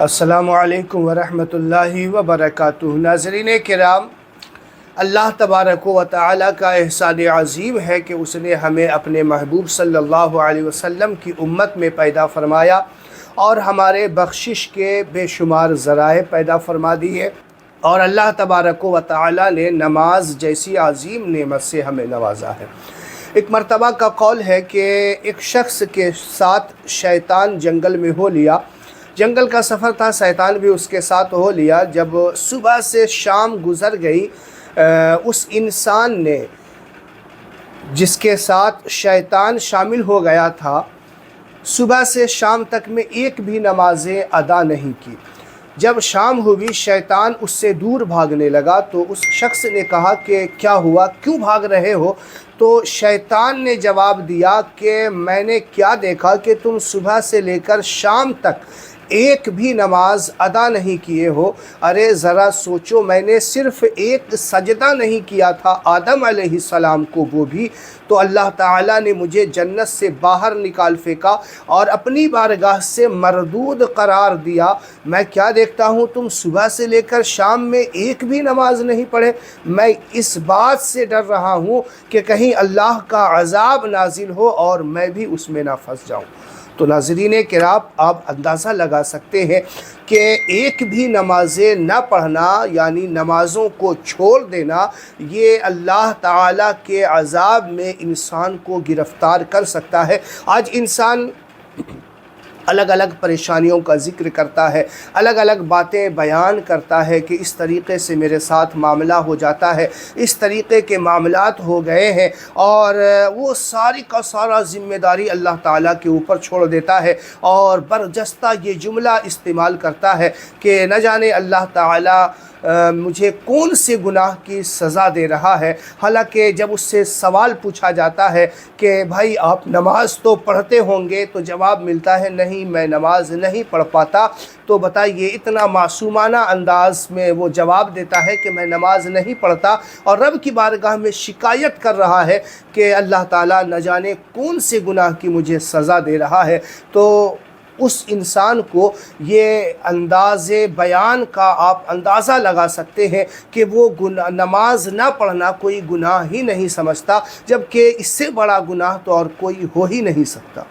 السلام علیکم ورحمۃ اللہ وبرکاتہ۔ ناظرین کرام، اللہ تبارک و تعالیٰ کا احسان عظیم ہے کہ اس نے ہمیں اپنے محبوب صلی اللہ علیہ وسلم کی امت میں پیدا فرمایا اور ہمارے بخشش کے بے شمار ذرائع پیدا فرما دیے، اور اللہ تبارک و تعالیٰ نے نماز جیسی عظیم نعمت سے ہمیں نوازا ہے۔ ایک مرتبہ کا قول ہے کہ ایک شخص کے ساتھ شیطان جنگل میں ہو لیا۔ جنگل کا سفر تھا، شیطان بھی اس کے ساتھ ہو لیا۔ جب صبح سے شام گزر گئی، اس انسان نے جس کے ساتھ شیطان شامل ہو گیا تھا، صبح سے شام تک میں ایک بھی نمازیں ادا نہیں کی۔ جب شام ہوئی، شیطان اس سے دور بھاگنے لگا تو اس شخص نے کہا کہ کیا ہوا، کیوں بھاگ رہے ہو؟ تو شیطان نے جواب دیا کہ میں نے کیا دیکھا کہ تم صبح سے لے کر شام تک ایک بھی نماز ادا نہیں کیے ہو۔ ارے ذرا سوچو، میں نے صرف ایک سجدہ نہیں کیا تھا آدم علیہ السلام کو، وہ بھی تو اللہ تعالیٰ نے مجھے جنت سے باہر نکال پھینکا اور اپنی بارگاہ سے مردود قرار دیا۔ میں کیا دیکھتا ہوں، تم صبح سے لے کر شام میں ایک بھی نماز نہیں پڑھے۔ میں اس بات سے ڈر رہا ہوں کہ کہیں اللہ کا عذاب نازل ہو اور میں بھی اس میں نہ پھنس جاؤں۔ تو ناظرین کرام، آپ اندازہ لگا سکتے ہیں کہ ایک بھی نمازیں نہ پڑھنا، یعنی نمازوں کو چھوڑ دینا، یہ اللہ تعالیٰ کے عذاب میں انسان کو گرفتار کر سکتا ہے۔ آج انسان الگ الگ پریشانیوں کا ذکر کرتا ہے، الگ الگ باتیں بیان کرتا ہے کہ اس طریقے سے میرے ساتھ معاملہ ہو جاتا ہے، اس طریقے کے معاملات ہو گئے ہیں، اور وہ ساری کا سارا ذمہ داری اللہ تعالیٰ کے اوپر چھوڑ دیتا ہے اور برجستہ یہ جملہ استعمال کرتا ہے کہ نہ جانے اللہ تعالیٰ مجھے کون سے گناہ کی سزا دے رہا ہے۔ حالانکہ جب اس سے سوال پوچھا جاتا ہے کہ بھائی آپ نماز تو پڑھتے ہوں گے، تو جواب ملتا ہے نہیں، میں نماز نہیں پڑھ پاتا۔ تو بتائیے، اتنا معصومانہ انداز میں وہ جواب دیتا ہے کہ میں نماز نہیں پڑھتا، اور رب کی بارگاہ میں شکایت کر رہا ہے کہ اللہ تعالیٰ نہ جانے کون سے گناہ کی مجھے سزا دے رہا ہے۔ تو اس انسان کو یہ انداز بیان کا آپ اندازہ لگا سکتے ہیں کہ وہ نماز نہ پڑھنا کوئی گناہ ہی نہیں سمجھتا، جبکہ اس سے بڑا گناہ تو اور کوئی ہو ہی نہیں سکتا۔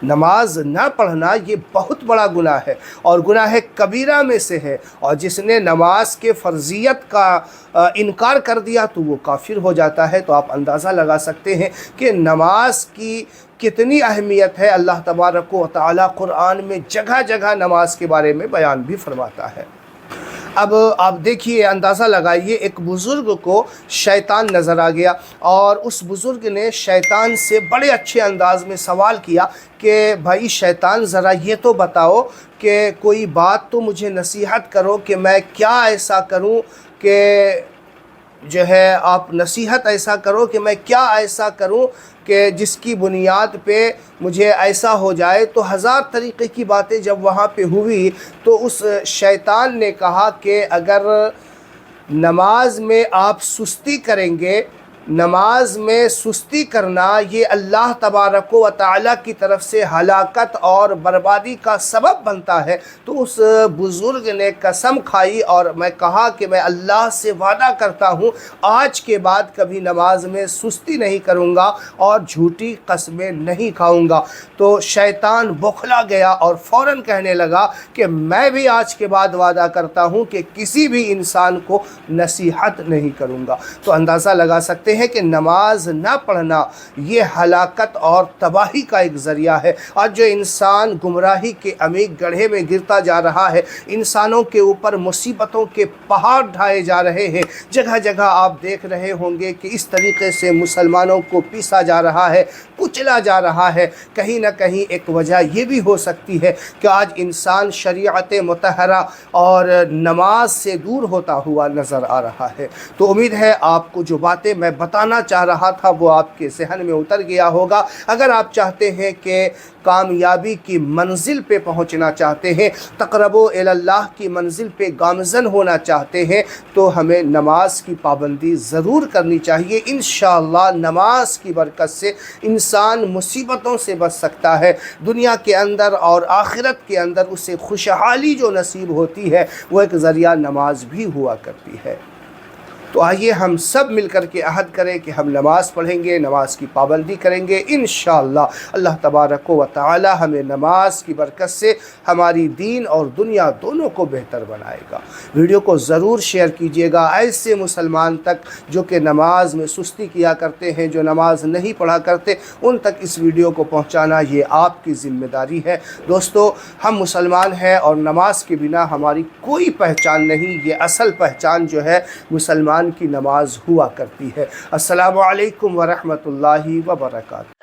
نماز نہ پڑھنا یہ بہت بڑا گناہ ہے اور گناہ کبیرہ میں سے ہے، اور جس نے نماز کے فرضیت کا انکار کر دیا تو وہ کافر ہو جاتا ہے۔ تو آپ اندازہ لگا سکتے ہیں کہ نماز کی کتنی اہمیت ہے۔ اللہ تبارک و تعالیٰ قرآن میں جگہ جگہ نماز کے بارے میں بیان بھی فرماتا ہے۔ اب آپ دیکھیے، اندازہ لگائیے، ایک بزرگ کو شیطان نظر آ گیا، اور اس بزرگ نے شیطان سے بڑے اچھے انداز میں سوال کیا کہ بھائی شیطان، ذرا یہ تو بتاؤ کہ کوئی بات تو مجھے نصیحت کرو کہ میں کیا ایسا کروں کہ جو ہے آپ نصیحت ایسا کرو کہ میں کیا ایسا کروں کہ جس کی بنیاد پہ مجھے ایسا ہو جائے۔ تو ہزار طریقے کی باتیں جب وہاں پہ ہوئی تو اس شیطان نے کہا کہ اگر نماز میں آپ سستی کریں گے، نماز میں سستی کرنا یہ اللہ تبارک و تعالیٰ کی طرف سے ہلاکت اور بربادی کا سبب بنتا ہے۔ تو اس بزرگ نے قسم کھائی اور میں کہا کہ میں اللہ سے وعدہ کرتا ہوں آج کے بعد کبھی نماز میں سستی نہیں کروں گا اور جھوٹی قسمیں نہیں کھاؤں گا۔ تو شیطان بوکھلا گیا اور فوراً کہنے لگا کہ میں بھی آج کے بعد وعدہ کرتا ہوں کہ کسی بھی انسان کو نصیحت نہیں کروں گا۔ تو اندازہ لگا سکتے ہیں کہ نماز نہ پڑھنا یہ ہلاکت اور تباہی کا ایک ذریعہ ہے۔ آج جو انسان گمراہی کے عمیق گڑھے میں گرتا جا رہا ہے، انسانوں کے اوپر مصیبتوں کے پہاڑ ڈھائے جا رہے ہیں، جگہ جگہ آپ دیکھ رہے ہوں گے کہ اس طریقے سے مسلمانوں کو پیسا جا رہا ہے، کچلا جا رہا ہے۔ کہیں نہ کہیں ایک وجہ یہ بھی ہو سکتی ہے کہ آج انسان شریعت مطہرہ اور نماز سے دور ہوتا ہوا نظر آ رہا ہے۔ تو امید ہے آپ کو جو باتیں میں بتانا چاہ رہا تھا وہ آپ کے ذہن میں اتر گیا ہوگا۔ اگر آپ چاہتے ہیں کہ کامیابی کی منزل پہ پہنچنا چاہتے ہیں، تقرب اللہ کی منزل پہ گامزن ہونا چاہتے ہیں، تو ہمیں نماز کی پابندی ضرور کرنی چاہیے۔ انشاءاللہ نماز کی برکت سے انسان مصیبتوں سے بچ سکتا ہے، دنیا کے اندر اور آخرت کے اندر اسے خوشحالی جو نصیب ہوتی ہے وہ ایک ذریعہ نماز بھی ہوا کرتی ہے۔ تو آئیے ہم سب مل کر کے عہد کریں کہ ہم نماز پڑھیں گے، نماز کی پابندی کریں گے انشاءاللہ۔ اللہ تبارک و تعالی ہمیں نماز کی برکت سے ہماری دین اور دنیا دونوں کو بہتر بنائے گا۔ ویڈیو کو ضرور شیئر کیجیے گا ایسے مسلمان تک جو کہ نماز میں سستی کیا کرتے ہیں، جو نماز نہیں پڑھا کرتے، ان تک اس ویڈیو کو پہنچانا یہ آپ کی ذمہ داری ہے۔ دوستو، ہم مسلمان ہیں اور نماز کے بنا ہماری کوئی پہچان نہیں۔ یہ اصل پہچان جو ہے مسلمان کی نماز ہوا کرتی ہے۔ السلام علیکم ورحمۃ اللہ وبرکاتہ۔